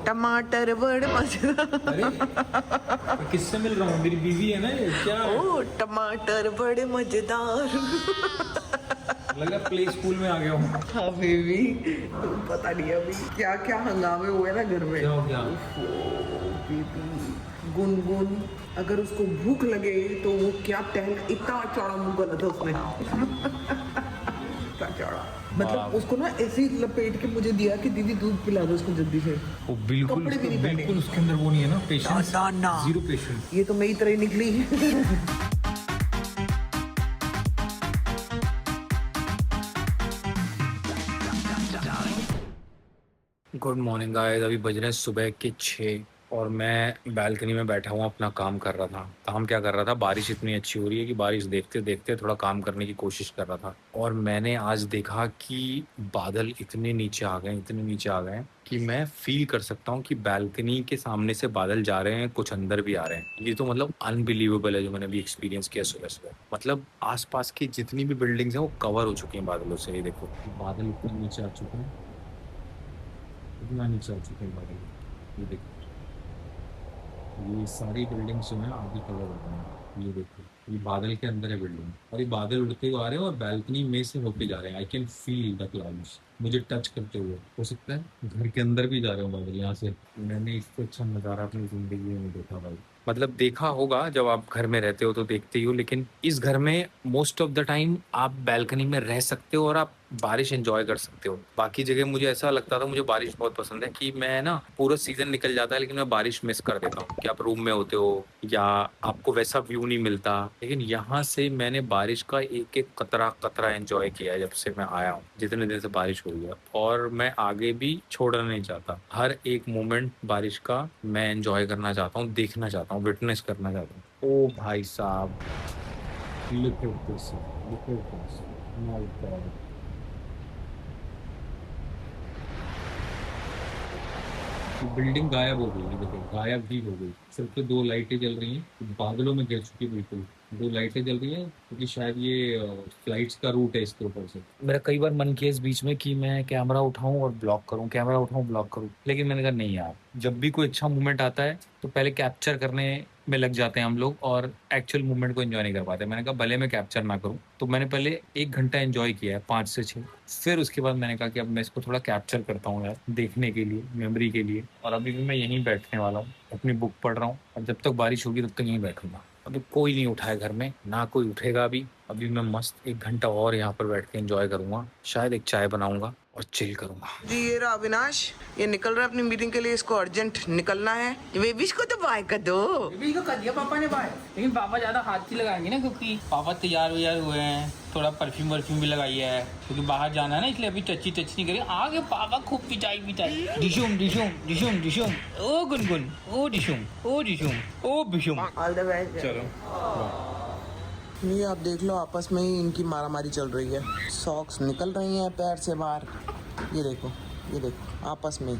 टमाटर बड़े मजेदार। अरे किससे मिल रहा हूँ? मेरी बीवी है ना ये, क्या ओ टमाटर बड़े मजेदार। लगा प्ले स्कूल में आ गया हूँ। हाँ बेबी, तुम पता नहीं अभी क्या क्या हंगामे हुए ना घर में। क्या हो गया? बेबी गुनगुन अगर उसको भूख लगे तो वो क्या टहल, इतना चौड़ा मुंह गला था उसने। इतना चौड़ा, मतलब उसको ना ऐसे ही लपेट के मुझे दिया कि दीदी दूध पिला दो उसको जल्दी से। वो बिल्कुल कपड़े भी नहीं पहने। बिल्कुल उसके अंदर वो नहीं है ना पेशेंस, ना। Zero patience. ये तो मेरी तरह ही निकली। गुड मॉर्निंग गाइस, अभी बज रहे हैं सुबह के 6 और मैं बैल्कनी में बैठा हुआ अपना काम कर रहा था। काम क्या कर रहा था, बारिश इतनी अच्छी हो रही है कि बारिश देखते देखते थोड़ा काम करने की कोशिश कर रहा था। और मैंने आज देखा कि बादल इतने नीचे आ गए, इतने नीचे आ गए कि मैं फील कर सकता हूँ कि बैल्कनी के सामने से बादल जा रहे हैं, कुछ अंदर भी आ रहे हैं। ये तो मतलब अनबिलीवेबल है जो मैंने अभी एक्सपीरियंस किया सुबह सुबह। मतलब आसपास की जितनी भी बिल्डिंग्स हैं वो कवर हो चुकी हैं बादलों से। ये देखो बादल इतने नीचे आ चुके हैं, इतना नीचे आ चुके हैं बादल। ये देखो ये सारी बिल्डिंग्स जो है आधी कवर हो गई हैं। ये देखो ये बादल के अंदर है बिल्डिंग, और ये बादल उड़ते हुए आ रहे हैं और बैल्कनी में से होके जा रहे हैं। I can feel the clouds मुझे टच करते हुए। हो सकता है घर के अंदर भी जा रहे हो बादल यहाँ से। मैंने इससे अच्छा नज़ारा अपनी जिंदगी में नहीं देखा भाई। मतलब देखा होगा जब आप घर में रहते हो तो देखते ही हो, लेकिन इस घर में मोस्ट ऑफ द टाइम आप बैल्कनी में रह सकते हो और आप बारिश एंजॉय कर सकते हो। बाकी जगह मुझे ऐसा लगता था, मुझे बारिश बहुत पसंद है कि मैं ना पूरा सीजन निकल जाता है लेकिन मैं बारिश मिस कर देता हूँ कि आप रूम में होते हो या आपको वैसा व्यू नहीं मिलता। लेकिन यहाँ से मैंने बारिश का एक एक कतरा कतरा एंजॉय किया है जब से मैं आया हूँ, जितने दिन से बारिश हुई है। और मैं आगे भी छोड़ना नहीं चाहता। हर एक मोमेंट बारिश का मैं एंजॉय करना चाहता हूँ, देखना चाहता हूँ, विटनेस करना चाहता हूँ। ओ भाई साहब, look at this, look at this, my God. Building गायब हो गई है, देखो गायब ही हो गई। सिर्फ तो दो लाइटें जल रही हैं, बादलों में गिर चुकी है बिल्कुल। दो लाइटें जल रही हैं क्योंकि शायद ये फ्लाइट्स का रूट है इसके ऊपर से। मेरा कई बार मन किया इस बीच में कि मैं कैमरा उठाऊं और ब्लॉक करूं, कैमरा उठाऊं ब्लॉक करूं, लेकिन मैंने कहा नहीं यार, जब भी कोई अच्छा मोमेंट आता है तो पहले कैप्चर करने में लग जाते हैं हम लोग और एक्चुअल मूवमेंट को एंजॉय नहीं कर पाते। मैंने कहा भले मैं कैप्चर ना करूं, तो मैंने पहले 1 घंटा एंजॉय किया है 5 से 6, फिर उसके बाद मैंने कहा कि अब मैं इसको थोड़ा कैप्चर करता हूँ यार, देखने के लिए, मेमोरी के लिए। और अभी भी मैं यहीं बैठने वाला हूँ, अपनी बुक पढ़ रहा हूँ और जब तक बारिश होगी तब तक यहीं बैठूंगा। अभी कोई नहीं उठा है घर में, ना कोई उठेगा अभी मैं मस्त 1 घंटा और यहाँ पर बैठ के एंजॉय करूंगा। शायद एक चाय बनाऊंगा और चिल करूंगा। जी ये रहा अविनाश, ये निकल रहा है अपनी मीटिंग के लिए, इसको अर्जेंट निकलना है। बेबीज को तो बाय कर दो। बेबी को कर दिया पापा ने बाय, लेकिन पापा ज्यादा हाथ ही लगाएंगे ना, क्योंकि पापा तैयार व्यार हुए हैं, थोड़ा परफ्यूम वर्फ्यूम भी लगाई है क्योंकि बाहर जाना है ना, इसलिए अभी टच नहीं करेंगे। आगे पापा खूब पिटाई डिशुम डिशुम डिशुम डिशुम, ओ गुनगुन, ओ डिशुम, ओ डिशुम, ओ बिशुम। All the best. चलो ये आप देख लो, आपस में ही इनकी मारामारी चल रही है। सॉक्स निकल रही हैं पैर से बाहर, ये देखो ये देखो आपस में।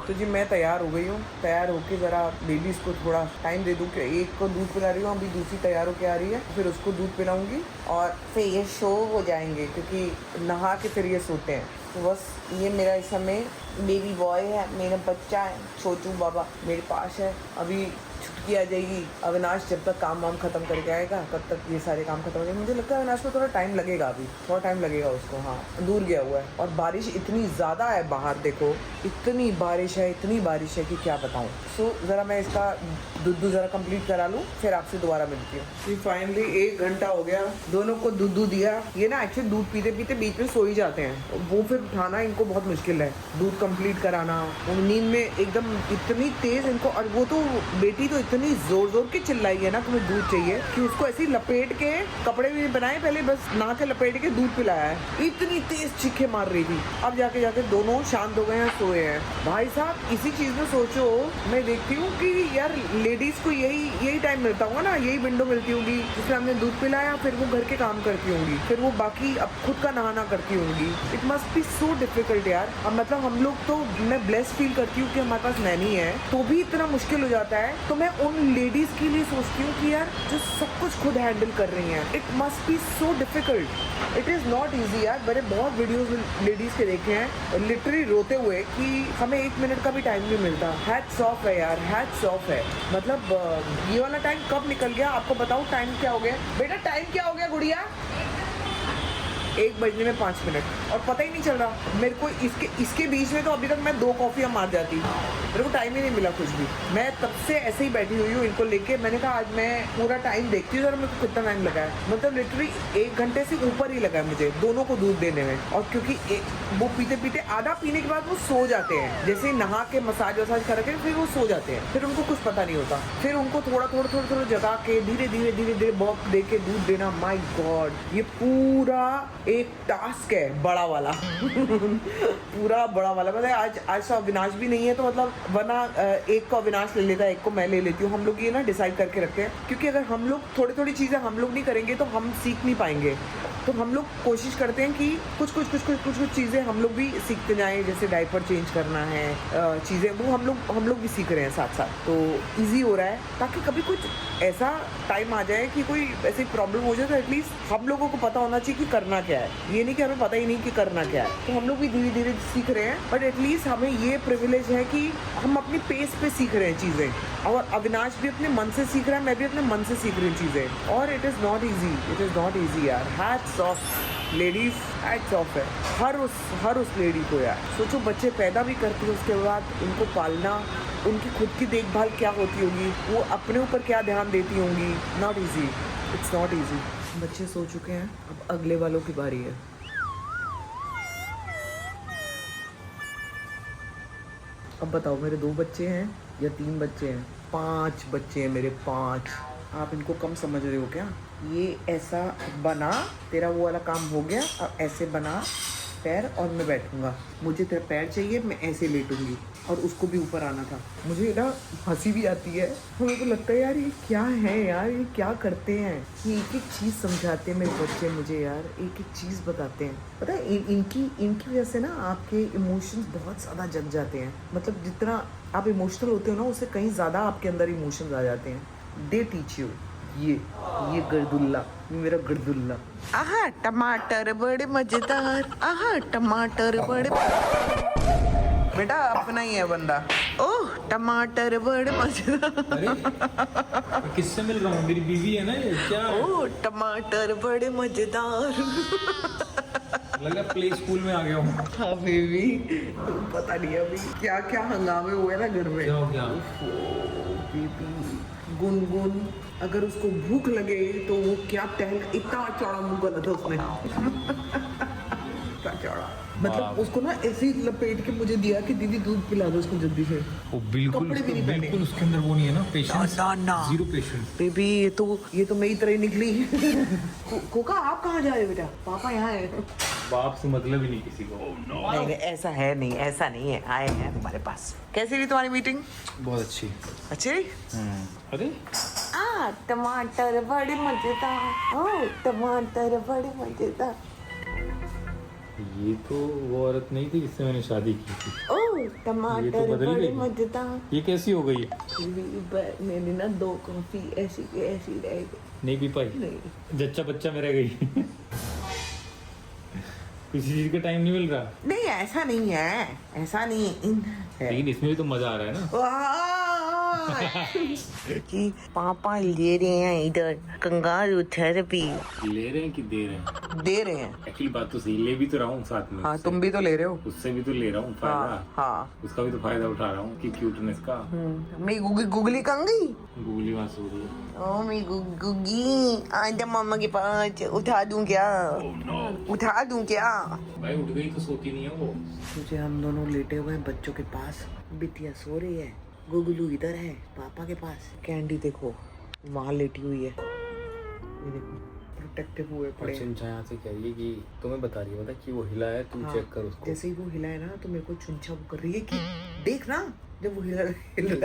तो जी मैं तैयार हो गई हूँ, तैयार होके ज़रा बेबीज़ को थोड़ा टाइम दे दूँ कि एक को दूध पिला रही हूँ, अभी दूसरी तैयार होके आ रही है, फिर उसको दूध पिलाऊंगी और फिर ये शो हो जाएंगे क्योंकि नहा के फिर ये सोते हैं। तो बस ये मेरा इस समय बेबी बॉय है, मेरा बच्चा है, छोटू बाबा मेरे पास है। अभी छुट्टी आ जाएगी, अविनाश जब तक काम वाम खत्म करके आएगा तब तक ये सारे काम खत्म हो जाएंगे। मुझे लगता है अविनाश को थोड़ा टाइम लगेगा, अभी थोड़ा टाइम लगेगा उसको। हाँ दूर गया हुआ है और बारिश इतनी ज़्यादा है बाहर, देखो इतनी बारिश है, इतनी बारिश है कि क्या बताऊँ। सो ज़रा मैं इसका दूध ज़रा कंप्लीट करा लूँ, फिर आपसे दोबारा मिलती हूँ। जी फाइनली 1 घंटा हो गया, दोनों को दूध दिया। ये ना एक्चुअली दूध पीते पीते बीच में सो ही जाते हैं, वो फिर उठाना इनको बहुत मुश्किल है, दूध कंप्लीट कराना। वो नींद में एकदम इतनी तेज इनको, और वो तो बेटी तो इतनी जोर जोर के चिल्लाई है ना तुम्हें दूध चाहिए, कि उसको ऐसे ही लपेट के, कपड़े भी बनाए पहले, बस नहा के लपेट के दूध पिलाया है। इतनी तेज चीखे मार रही थी। अब जाके जाके दोनों शांत हो गए हैं, सोए हैं। भाई साहब इसी चीज में सोचो, मैं देखती हूँ कि यार लेडीज को यही टाइम मिलता होगा ना, यही विंडो मिलती होगी जिसमें हमने दूध पिलाया, फिर वो घर के काम करती होंगी, फिर वो बाकी अब खुद का नहाना करती होंगी। It must be so difficult यार। अब मतलब हम लोग तो, मैं ब्लेस फील करती हूँ कि हमारे पास नैनी है, तो भी इतना मुश्किल हो जाता है। तो मैं उन लेडीज के लिए सोचती हूँ कि यार जो सब कुछ खुद हैंडल कर रही हैं, it must be so difficult, it is not easy यार। मैंने बहुत वीडियोस लेडीज के देखे हैं लिटरली रोते हुए कि हमें 1 मिनट का भी टाइम नहीं मिलता। हैट्स ऑफ है यार, हैट्स ऑफ है। मतलब ये वाला टाइम कब निकल गया आपको बताऊँ? टाइम क्या हो गया बेटा, टाइम क्या हो गया गुड़िया? 1 बजने में 5 मिनट और पता ही नहीं चल रहा मेरे को। इसके बीच में तो अभी तक मैं 2 कॉफ़ियाँ मार जाती, मेरे को टाइम ही नहीं मिला कुछ भी। मैं तब से ऐसे ही बैठी हुई हूँ इनको लेके। मैंने कहा आज मैं पूरा टाइम देखती हूँ जरा मेरे को कितना टाइम लगा है। मतलब लिटरली 1 घंटे से ऊपर ही लगा है मुझे दोनों को दूध देने में। और क्योंकि वो पीते पीते आधा पीने के बाद वो सो जाते हैं, जैसे नहा के मसाज वसाज करके फिर वो सो जाते हैं। फिर उनको कुछ पता नहीं होता, फिर उनको थोड़ा जगा के धीरे धीरे वॉक दे के दूध देना। माई गॉड, ये पूरा एक टास्क है बड़ा वाला पूरा बड़ा वाला। मतलब आज तो अविनाश भी नहीं है तो मतलब वरना एक को अविनाश ले लेता है, एक को मैं ले लेती हूँ। हम लोग ये ना डिसाइड करके रखते हैं, क्योंकि अगर हम लोग थोड़ी चीज़ें हम लोग नहीं करेंगे तो हम सीख नहीं पाएंगे। तो हम लोग कोशिश करते हैं कि कुछ चीज़ें हम लोग भी सीखते जाएं, जैसे डायपर चेंज करना है, चीज़ें वो हम लोग भी सीख रहे हैं साथ साथ। तो इजी हो रहा है ताकि कभी कुछ ऐसा टाइम आ जाए कि कोई ऐसी प्रॉब्लम हो जाए तो एटलीस्ट हम लोगों को पता होना चाहिए कि करना क्या है। ये नहीं कि हमें पता ही नहीं कि करना क्या है। तो हम लोग भी धीरे धीरे सीख रहे हैं, बट एटलीस्ट हमें ये प्रिविलेज है कि हम अपनी पेस पे सीख रहे हैं चीज़ें। और अविनाश भी अपने मन से सीख रहा है, मैं भी अपने मन से सीख रही हूँ चीज़ें। और इट इज़ नॉट ईजी यार। Hats off ladies, hats off है हर उस लेडी को यार। सोचो बच्चे पैदा भी करती है, उसके बाद उनको पालना, उनकी खुद की देखभाल क्या होती होगी, वो अपने ऊपर क्या ध्यान देती होंगी। Not easy, it's not easy. बच्चे सो चुके हैं, अब अगले वालों की बारी है। अब बताओ मेरे 2 बच्चे हैं या 3 बच्चे हैं? 5 बच्चे हैं मेरे, 5। आप इनको कम समझ रहे हो क्या? ये ऐसा बना, तेरा वो वाला काम हो गया, अब ऐसे बना पैर और मैं बैठूंगा। मुझे तेरा पैर चाहिए, मैं ऐसे लेटूंगी। और उसको भी ऊपर आना था। मुझे ना हंसी भी आती है, मेरे को लगता है यार ये क्या है यार, ये क्या करते हैं। ये एक चीज़ समझाते हैं मेरे बच्चे मुझे यार, एक चीज़ बताते हैं। पता है इनकी वजह से ना आपके इमोशंस बहुत ज़्यादा जग जाते हैं। मतलब जितना आप इमोशनल होते हो ना, उससे कहीं ज़्यादा आपके अंदर इमोशंस आ जाते हैं। They teach you. ये गर्दुल्ला, ये मेरा गर्दुल्ला। आहा टमाटर बड़े मजेदार, आहा टमाटर बड़े। बेटा अपना ही है बंदा। ओह टमाटर बड़े मजेदार। अरे किससे मिल रहा हूँ? मेरी बीवी है ना ये, क्या? ओह टमाटर बड़े मजेदार। लगा प्ले स्कूल में आ गया हूँ। हाँ बेबी, पता नहीं अभी क्या क्या हंगामे हुए ना घर में। क्या हो गया? बेबी गुनगुन, अगर उसको भूख लगे तो वो क्या इतना चौड़ा मुंह गला था उसने इतना चौड़ा। मतलब उसको ना ऐसे ही लपेट के मुझे दिया कि दीदी दूध पिला दो उसको जल्दी से। वो बिल्कुल उसके अंदर वो नहीं है ना पेशेंस, जीरो पेशेंस। बेबी ये तो मेरी तरह ही निकली। कोका आप कहाँ जा रहे हो बेटा? पापा यहाँ है। बाप से मतलब ही नहीं किसी को। नहीं ऐसा नहीं है, आए हैं तुम्हारे पास। कैसी रही तुम्हारी मीटिंग? बहुत अच्छी। अच्छी? अरे टमाटर बड़े मजेदार, ओह टमाटर बड़े मजेदार। ये तो वो औरत नहीं थी जिससे मैंने शादी की थी। ओह टमाटर बड़े मजेदार। ये कैसी हो गई? मैंने ना 2 कॉफी ऐसी रह गई। नहीं पी पाई? नहीं। जच्चा बच्चा में रह गई। किसी चीज का टाइम नहीं मिल रहा? नहीं ऐसा नहीं है, ऐसा नहीं है। लेकिन इसमें भी तो मजा आ रहा है ना। कि पापा ले रहे हैं इधर कंगारू थेरेपी। ले रहे हैं कि दे रहे हैं? दे रहे हैं। एक्चुअली बात तो सही, ले भी तो रहा हूँ साथ में। हाँ तुम भी तो ले रहे हो। उससे भी तो ले रहा हूँ फायदा। हाँ उसका भी तो फायदा उठा रहा हूँ कि क्यूटनेस का। मैं गुगली कंगी। गूगली वहाँ सो रही है। ओ मैं गुगी आजा मम्मा के पास। उठा दूं क्या? उठा दूं क्या? भाई उठ गई तो सोती नहीं है वो। तुझे हम दोनों लेटे हुए हैं बच्चों के पास, बिटिया सो रही है, गुगलू इधर है पापा के पास, कैंडी देखो वहाँ लेटी हुई है। ये देखो प्रोटेक्टिव हुए पड़े हैं। चुंचा यहाँ से कह रही है कि तुम्हें बता रही है बता कि वो हिला है, तू चेक कर उसको। जैसे ही वो हिला है ना तो मेरे को चुंचा वो कर रही है कि देख ना, जब वो हिल रहा है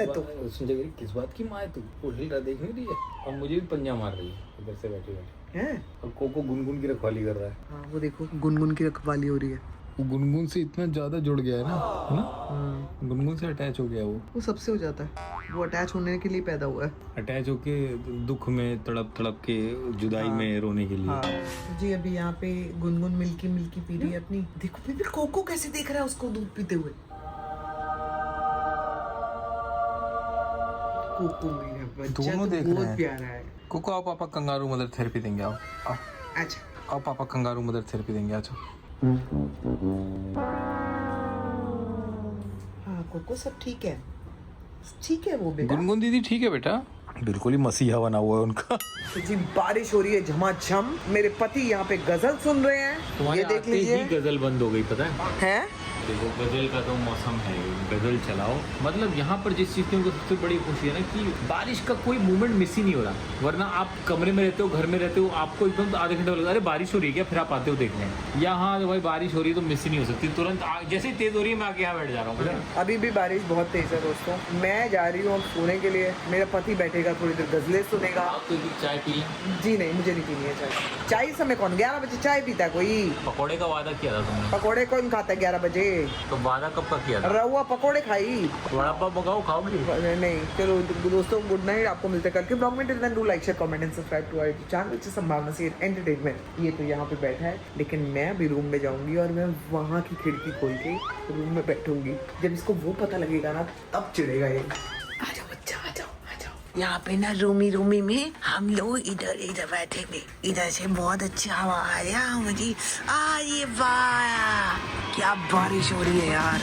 तो चुंचा कह रही किस बात की माँ है तू, वो हिल रहा देख नहीं रही है। और मुझे भी पंजा मार रही है इधर से बैठे बैठे है। और कोको गुनगुन की रखवाली कर रहा है। हाँ वो देखो गुनगुन की रखवाली हो रही है। वो गुनगुन से इतना ज्यादा जुड़ गया है ना, गुनगुन से अटैच हो गया वो सबसे हो जाता है, वो अटैच होने के लिए पैदा हुआ है। अटैच होके दुख में तड़प तड़प के, जुदाई में रोने के लिए। हाँ जी, अभी यहाँ पे गुनगुन मिल्की मिल्की पी रही है अपनी। देखो फिर कोको कैसे देख रहा है उसको दूध पीते हुए। कोको मेरा बच्चा दोनों तो देख रहे बहुत हैं। प्यारा है। कोको आओ, पापा कंगारू मदर थेरेपी देंगे। आओ आओ अच्छा आओ, पापा कंगारू मदर थेरेपी देंगे। अच्छा हाँ कोको सब ठीक है, ठीक है वो बेटा। गुनगुन दीदी ठीक है बेटा, बिल्कुल ही मसीहा बना हुआ है उनका। तो जी बारिश हो रही है झमाझम, मेरे पति यहाँ पे गजल सुन रहे हैं, ये देख लीजिए। गजल बंद हो गई, पता है? हैं? देखो गजल का तो मौसम है, गजल चलाओ। मतलब यहाँ पर जिस चीज़ की उनको सबसे बड़ी खुशी है ना कि बारिश का कोई मोमेंट मिस ही नहीं हो रहा। वरना आप कमरे में रहते हो, घर में रहते हो, आपको एकदम तो आधे घंटे लगता है अरे बारिश हो रही है क्या, फिर आप आते हो देखने। यहाँ तो भाई बारिश हो रही है तो मिस ही नहीं हो सकती, तुरंत जैसे ही तेज हो रही है मैं आके यहाँ बैठ जा रहा हूँ। अभी भी बारिश बहुत तेज है दोस्तों, मैं जा रही हूँ अब सोने के लिए। मेरा पति बैठेगा थोड़ी देर गजलें सुनेगा। आप तो चाय पी लें। जी नहीं, मुझे नहीं पीनी है चाय। चाय समय कौन 11 बजे चाय पीता है कोई? पकौड़े का वादा किया था तुमने। पकोड़े कौन खाता है 11 बजे? तो वादा कब का किया था? रहुआ पकोड़े खाई। वड़ा पाव मंगाओ, खाओगी? नहीं चलो दोस्तों, गुड नाइट। आपको मिलते हैं कल के ब्लॉग में। Till then do like share comment and subscribe to our channel which is Sambhavna से एंटरटेनमेंट। ये तो यहाँ पे बैठा है, लेकिन मैं अभी रूम में जाऊंगी और मैं वहाँ की खिड़की खोल के रूम में बैठूंगी। जब इसको वो पता लगेगा ना तब चिढ़ेगा ये। आ जाओ बच्चा, आ जाओ आ जाओ। यहाँ पे ना रूमी में हम लोग इधर बैठेंगे। इधर से बहुत अच्छा हवा आ रहा है मुझे। अरे वाह क्या बारिश हो रही है यार।